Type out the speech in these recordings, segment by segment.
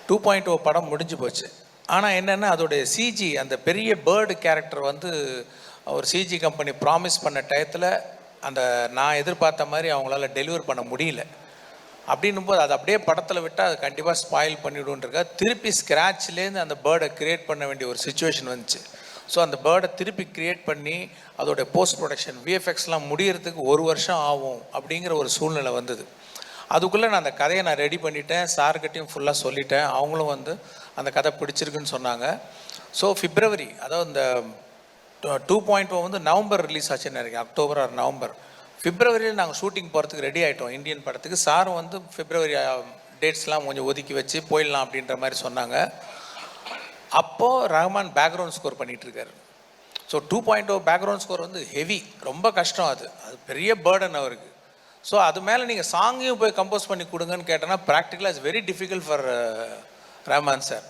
2.0 படம் முடிஞ்சு போச்சு. ஆனால் என்னென்னா அதோடைய சிஜி அந்த பெரிய பேர்டு கேரக்டர் வந்து ஒரு சிஜி கம்பெனி ப்ராமிஸ் பண்ண டயத்தில் அந்த நான் எதிர்பார்த்த மாதிரி அவங்களால டெலிவர் பண்ண முடியல. அப்படின்னும் போது அது அப்படியே படத்தில் விட்டால் அது கண்டிப்பாக ஸ்பாயில் பண்ணிவிடுன்றக்கா திருப்பி ஸ்க்ராட்ச்லேருந்து அந்த பேர்டை க்ரியேட் பண்ண வேண்டிய ஒரு சுச்சுவேஷன் வந்துச்சு. ஸோ அந்த பேர்டை திருப்பி க்ரியேட் பண்ணி அதோடைய போஸ்ட் ப்ரொடக்ஷன் விஎஃப்எக்ஸ்லாம் முடியறதுக்கு 1 வருஷம் ஆகும் அப்படிங்கிற ஒரு சூழ்நிலை வந்தது. அதுக்குள்ளே நான் அந்த கதையை ரெடி பண்ணிட்டேன், சார்கிட்டையும் ஃபுல்லாக சொல்லிட்டேன். அவங்களும் வந்து அந்த கதை பிடிச்சிருக்குன்னு சொன்னாங்க. ஸோ பிப்ரவரி, அதாவது இந்த 2.0 வந்து நவம்பர் ரிலீஸ் ஆச்சுன்னு நினைக்கிறேன், அக்டோபர் ஆர் நவம்பர். பிப்ரவரியில் நாங்கள் ஷூட்டிங் போகிறதுக்கு ரெடி ஆகிட்டோம் இந்தியன் படத்துக்கு. சாரும் வந்து பிப்ரவரி டேட்ஸ்லாம் கொஞ்சம் ஒதுக்கி வச்சு போயிடலாம் அப்படின்ற மாதிரி சொன்னாங்க. அப்போது ரஹ்மான் பேக்ரவுண்ட் ஸ்கோர் பண்ணிகிட்ருக்காரு. ஸோ 2.0 பேக்ரவுண்ட் ஸ்கோர் வந்து ஹெவி, ரொம்ப கஷ்டம். அது பெரிய பேர்டன் அவருக்கு. ஸோ அது மேலே நீங்கள் சாங்கையும் போய் கம்போஸ் பண்ணி கொடுங்கன்னு கேட்டோன்னா ப்ராக்டிக்கலாக it's very difficult for Rahman sir.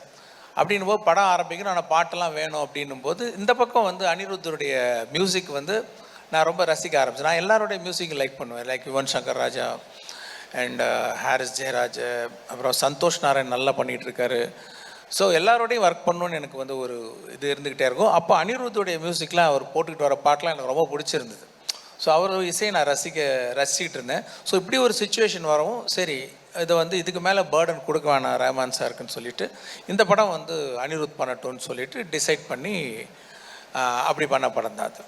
அப்படின்னும் போது படம் ஆரம்பிக்கணும், ஆனால் பாட்டெல்லாம் வேணும் அப்படின்னும் போது இந்த பக்கம் வந்து அனிருத்தருடைய மியூசிக் வந்து நான் ரொம்ப ரசிக்க ஆரம்பிச்சேன். நான் எல்லாருடைய மியூசிக் லைக் பண்ணுவேன், லைக் யுவன் சங்கர் ராஜா அண்ட் ஹாரிஸ் ஜெயராஜ், அப்புறம் சந்தோஷ் நாராயண் நல்லா பண்ணிகிட்ருக்காரு. ஸோ எல்லாரோடையும் ஒர்க் பண்ணணுன்னு எனக்கு வந்து ஒரு இது இருந்துக்கிட்டே இருக்கும். அப்போ அனிருத்துடைய மியூசிக்லாம் அவர் போட்டுக்கிட்டு வர பாட்டெலாம் எனக்கு ரொம்ப பிடிச்சிருந்தது. ஸோ அவர் இசையை நான் ரசிக்கிட்டு இருந்தேன். ஸோ இப்படி ஒரு சுச்சுவேஷன் வரவும் சரி இதை வந்து இதுக்கு மேலே பேர்டன் கொடுக்க வேணாம் ரஹ்மான் சாருக்குன்னு சொல்லிவிட்டு இந்த படம் வந்து அனிருத் பண்ணட்டும்னு சொல்லிவிட்டு டிசைட் பண்ணி அப்படி பண்ண படம் தான் அது.